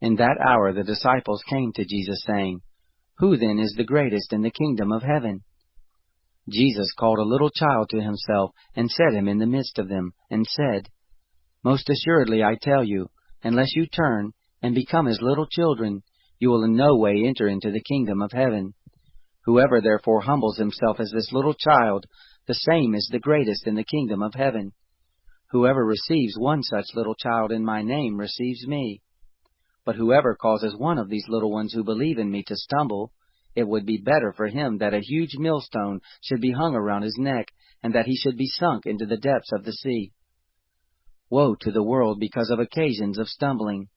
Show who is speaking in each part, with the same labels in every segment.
Speaker 1: In that hour the disciples came to Jesus, saying, Who then is the greatest in the kingdom of heaven? Jesus called a little child to himself, and set him in the midst of them, and said, Most assuredly I tell you, unless you turn and become as little children, you will in no way enter into the kingdom of heaven. Whoever therefore humbles himself as this little child, the same is the greatest in the kingdom of heaven. Whoever receives one such little child in my name receives me. But whoever causes one of these little ones who believe in me to stumble, it would be better for him that a huge millstone should be hung around his neck, and that he should be sunk into the depths of the sea. Woe to the world because of occasions of stumbling!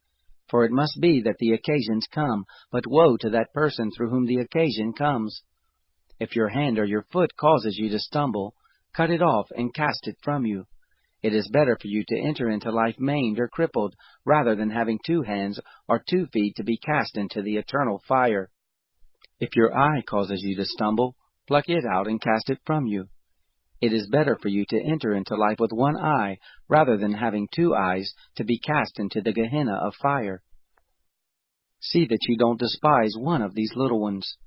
Speaker 1: For it must be that the occasions come, but woe to that person through whom the occasion comes. If your hand or your foot causes you to stumble, cut it off and cast it from you. It is better for you to enter into life maimed or crippled, rather than having 2 hands or 2 feet to be cast into the eternal fire. If your eye causes you to stumble, pluck it out and cast it from you. It is better for you to enter into life with 1 eye, rather than having 2 eyes to be cast into the Gehenna of fire. See that you don't despise one of these little ones.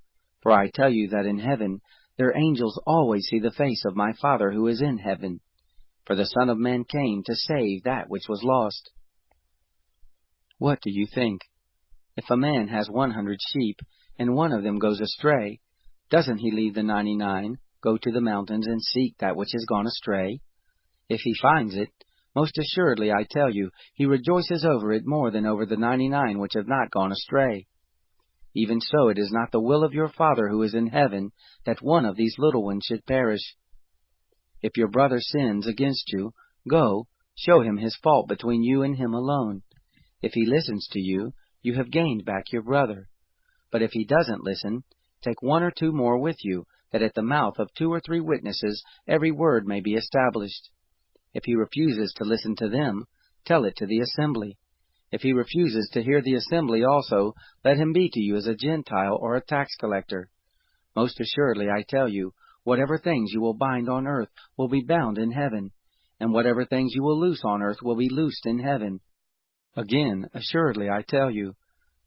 Speaker 1: For I tell you that in heaven their angels always see the face of my Father who is in heaven. For the Son of Man came to save that which was lost. What do you think? If a man has 100 sheep, and one of them goes astray, doesn't he leave the 99, go to the mountains, and seek that which has gone astray? If he finds it, most assuredly I tell you, he rejoices over it more than over the 99 which have not gone astray. Even so it is not the will of your Father who is in heaven that one of these little ones should perish. If your brother sins against you, go, show him his fault between you and him alone. If he listens to you, you have gained back your brother. But if he doesn't listen, take 1 or 2 more with you, that at the mouth of 2 or 3 witnesses every word may be established. If he refuses to listen to them, tell it to the assembly. If he refuses to hear the assembly also, let him be to you as a Gentile or a tax collector. Most assuredly I tell you, whatever things you will bind on earth will be bound in heaven, and whatever things you will loose on earth will be loosed in heaven. Again, assuredly I tell you,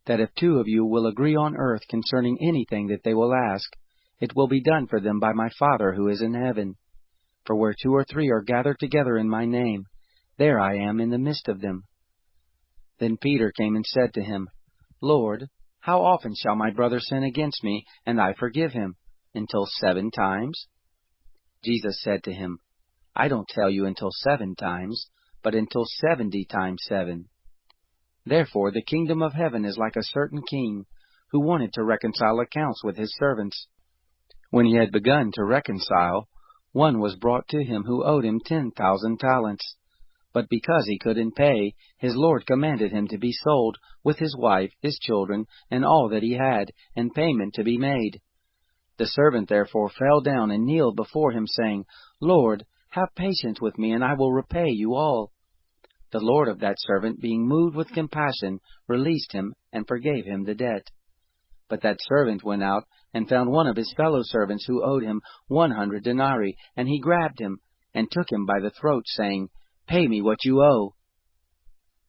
Speaker 1: that if 2 of you will agree on earth concerning anything that they will ask, it will be done for them by my Father who is in heaven. For where 2 or 3 are gathered together in my name, there I am in the midst of them. Then Peter came and said to him, Lord, how often shall my brother sin against me, and I forgive him? Until 7 times? Jesus said to him, I don't tell you until 7 times, but until 70 times 7. Therefore the kingdom of heaven is like a certain king, who wanted to reconcile accounts with his servants. When he had begun to reconcile, one was brought to him who owed him 10,000 talents. But because he couldn't pay, his lord commanded him to be sold, with his wife, his children, and all that he had, and payment to be made. The servant therefore fell down and kneeled before him, saying, Lord, have patience with me, and I will repay you all. The lord of that servant, being moved with compassion, released him, and forgave him the debt. But that servant went out, and found one of his fellow servants who owed him 100 denarii, and he grabbed him, and took him by the throat, saying, Pay me what you owe.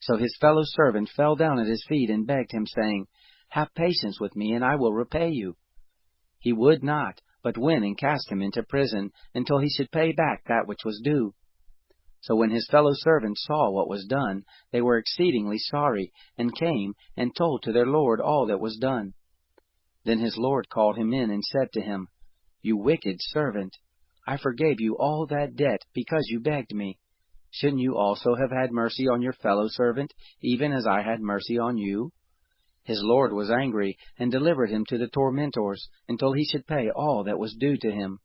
Speaker 1: So his fellow servant fell down at his feet and begged him, saying, Have patience with me, and I will repay you. He would not, but went and cast him into prison, until he should pay back that which was due. So when his fellow servants saw what was done, they were exceedingly sorry, and came and told to their lord all that was done. Then his lord called him in and said to him, You wicked servant, I forgave you all that debt because you begged me. Shouldn't you also have had mercy on your fellow servant, even as I had mercy on you? His lord was angry, and delivered him to the tormentors, until he should pay all that was due to him.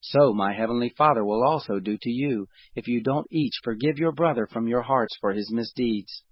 Speaker 1: So my heavenly Father will also do to you, if you don't each forgive your brother from your hearts for his misdeeds.